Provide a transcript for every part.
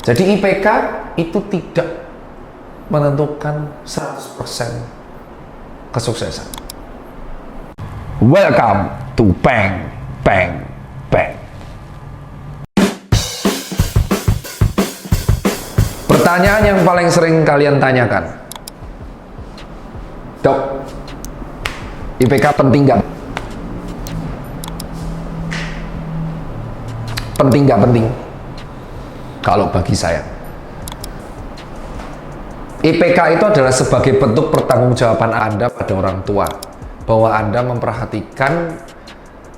Jadi IPK itu tidak menentukan 100% kesuksesan. Welcome to Bang Bang Bang. Pertanyaan yang paling sering kalian tanyakan, Dok, IPK penting gak? Penting gak penting? Kalau bagi saya, IPK itu adalah sebagai bentuk pertanggungjawaban Anda pada orang tua, bahwa Anda memperhatikan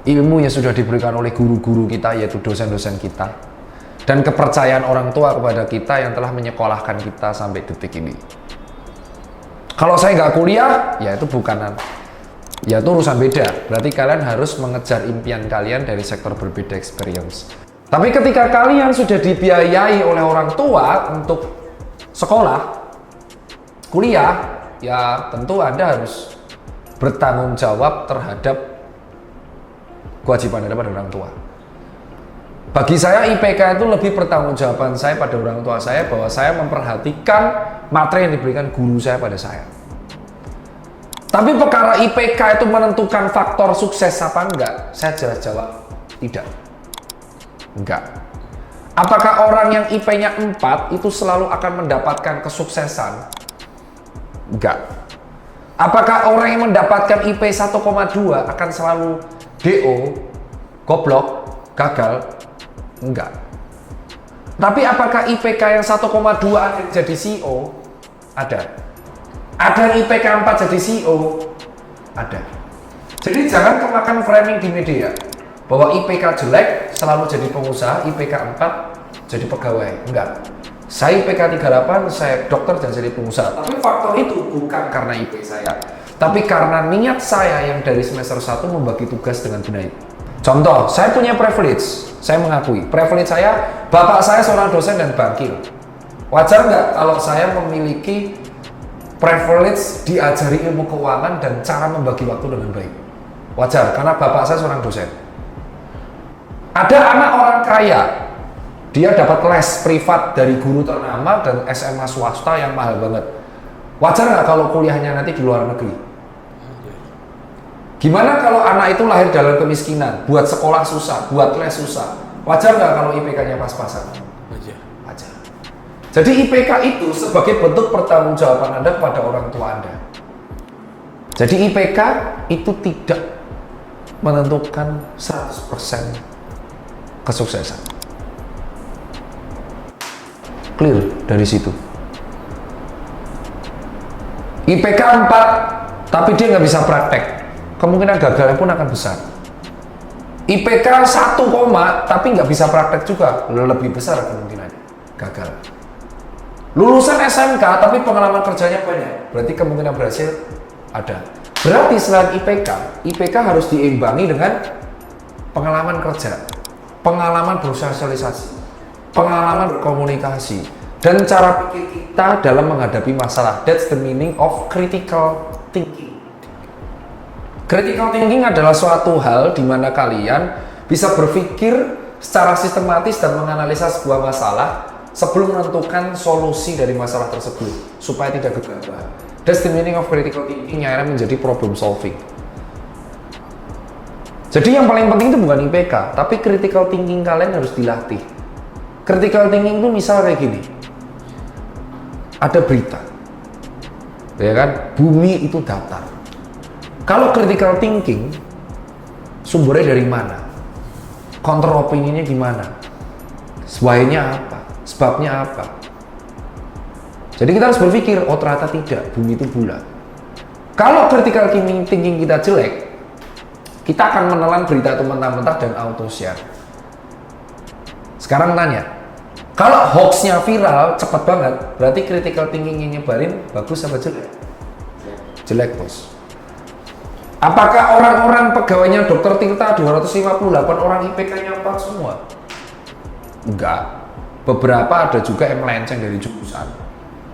ilmu yang sudah diberikan oleh guru-guru kita, yaitu dosen-dosen kita, dan kepercayaan orang tua kepada kita yang telah menyekolahkan kita sampai detik ini. Kalau saya nggak kuliah, ya itu ya itu urusan beda. Berarti kalian harus mengejar impian kalian dari sektor berbeda experience. Tapi ketika kalian sudah dibiayai oleh orang tua untuk sekolah, kuliah, ya tentu Anda harus bertanggung jawab terhadap kewajiban Anda pada orang tua. Bagi saya IPK itu lebih pertanggungjawaban saya pada orang tua saya, bahwa saya memperhatikan materi yang diberikan guru saya pada saya. Tapi perkara IPK itu menentukan faktor sukses apa enggak, saya jelas jawab tidak. Enggak. Apakah orang yang IP-nya 4 itu selalu akan mendapatkan kesuksesan? Enggak. Apakah orang yang mendapatkan IP 1,2 akan selalu DO, goblok, gagal? Enggak. Tapi apakah IPK yang 1,2 akan jadi CEO? Ada. Ada yang IPK 4 jadi CEO? Ada. Jadi jangan kemakan framing di media bahwa IPK jelek selalu jadi pengusaha, IPK 4 jadi pegawai. Enggak. Saya IPK 38, saya dokter dan jadi pengusaha. Tapi faktor itu bukan karena IP saya, tapi karena niat saya yang dari semester 1 membagi tugas dengan benar. Contoh, saya punya privilege, saya mengakui. Privilege saya, bapak saya seorang dosen dan bankir. Wajar nggak kalau saya memiliki privilege diajari ilmu keuangan dan cara membagi waktu dengan baik? Wajar, karena bapak saya seorang dosen. Ada anak orang kaya, dia dapat les privat dari guru ternama dan SMA swasta yang mahal banget. Wajar nggak kalau kuliahnya nanti di luar negeri? Gimana kalau anak itu lahir dalam kemiskinan, buat sekolah susah, buat les susah? Wajar nggak kalau IPK-nya pas-pasan? Wajar. Wajar. Jadi IPK itu sebagai bentuk pertanggungjawaban Anda kepada orang tua Anda. Jadi IPK itu tidak menentukan 100% kesuksesan. Clear dari situ. IPK 4 tapi dia nggak bisa praktek, kemungkinan gagalnya pun akan besar. IPK 1, tapi nggak bisa praktek juga, lebih besar kemungkinannya gagal. Lulusan SMK tapi pengalaman kerjanya banyak, berarti kemungkinan berhasil ada. Berarti selain IPK harus diimbangi dengan pengalaman kerja, pengalaman bersosialisasi, pengalaman berkomunikasi, dan cara pikir kita dalam menghadapi masalah. That's the meaning of critical thinking. Critical thinking adalah suatu hal di mana kalian bisa berpikir secara sistematis dan menganalisa sebuah masalah sebelum menentukan solusi dari masalah tersebut supaya tidak gegabah. That's the meaning of critical thinking, yang akhirnya menjadi problem solving. Jadi yang paling penting itu bukan IPK, tapi critical thinking kalian harus dilatih. Critical thinking itu misal kayak gini. Ada berita, ya kan, bumi itu datar. Kalau critical thinking, sumbernya dari mana? Counter opininya gimana? Why-nya apa? Sebabnya apa? Jadi kita harus berpikir, oh ternyata tidak, bumi itu bulat. Kalau critical thinking kita jelek, kita akan menelan berita itu mentah-mentah dan auto share. Sekarang tanya, kalau hoaxnya viral cepat banget, berarti critical thinking yang nyebarin bagus apa jelek? Jelek, bos. Apakah orang-orang pegawainya Dr. Tirta 258 orang IPK-nya 4 semua? Enggak. Beberapa ada juga yang melenceng dari jurusan.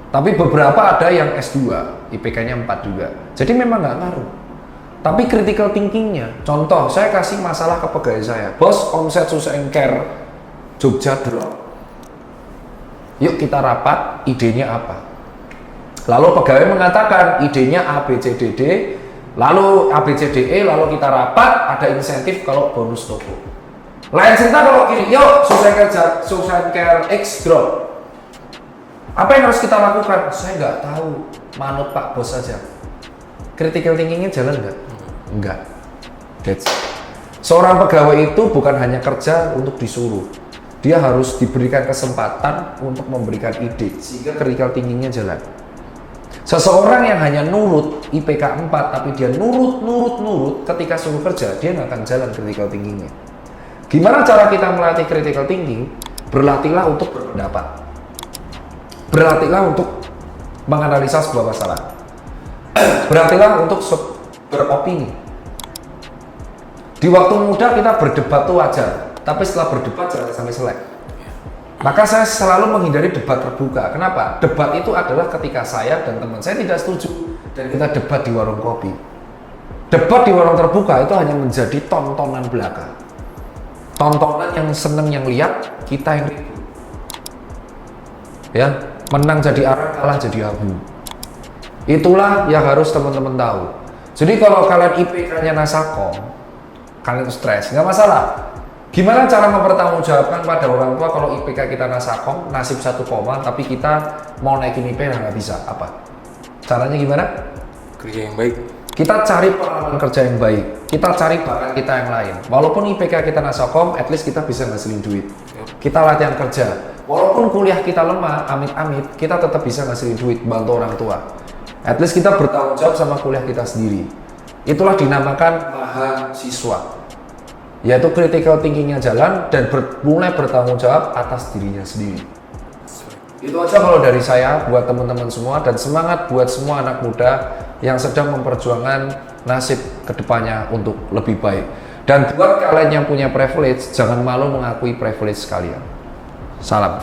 Tapi beberapa ada yang S2, IPK-nya 4 juga. Jadi memang nggak ngaruh. Tapi critical thinking-nya, contoh, saya kasih masalah ke pegawai saya, bos, omset susah engker Jogja drop. Yuk kita rapat, idenya apa? Lalu pegawai mengatakan idenya A, B, C, D, D. Lalu A, B, C, D, E, lalu kita rapat, ada insentif kalau bonus toko. Lain cerita kalau gini, yuk Social Care X drop. Apa yang harus kita lakukan? Saya nggak tahu, manut Pak Bos saja. Critical thinkingnya jalan nggak? Enggak. Seorang pegawai itu bukan hanya kerja untuk disuruh. Dia harus diberikan kesempatan untuk memberikan ide, sehingga critical thinkingnya jalan. Seseorang yang hanya nurut IPK 4 tapi dia nurut ketika suruh kerja, dia nggak akan jalan critical thinkingnya. Gimana cara kita melatih critical thinking? Berlatihlah untuk berpendapat. Berlatihlah untuk menganalisa sebuah masalah. Berlatihlah untuk beropini. Di waktu muda kita berdebat tuh wajar, tapi setelah berdebat jangan sampai selek. Maka saya selalu menghindari debat terbuka. Kenapa? Debat itu adalah ketika saya dan teman saya tidak setuju dan kita debat di warung kopi. Debat di warung terbuka itu hanya menjadi tontonan belaka. Tontonan yang seneng yang lihat, kita yang ribut. Ya, menang jadi arang, kalah jadi abu. Itulah yang harus teman-teman tahu. Jadi kalau kalian IPK-nya Nasakom, kalian stres, nggak masalah. Gimana cara mempertanggungjawabkan pada orang tua kalau IPK kita Nasakom, nasib 1 koma, tapi kita mau naikin IPK nggak bisa? Apa? Caranya gimana? Kerja yang baik. Kita cari pengalaman kerja yang baik. Kita cari bakat kita yang lain. Walaupun IPK kita Nasakom, at least kita bisa ngasilin duit. Kita latihan kerja. Walaupun kuliah kita lemah, amit-amit, kita tetap bisa ngasilin duit, bantu orang tua. At least kita bertanggung jawab sama kuliah kita sendiri. Itulah dinamakan mahasiswa. Yaitu critical thinkingnya jalan dan mulai bertanggung jawab atas dirinya sendiri. Itu aja kalau dari saya buat teman-teman semua, dan semangat buat semua anak muda yang sedang memperjuangkan nasib kedepannya untuk lebih baik. Dan buat kalian yang punya privilege, jangan malu mengakui privilege kalian. Salam.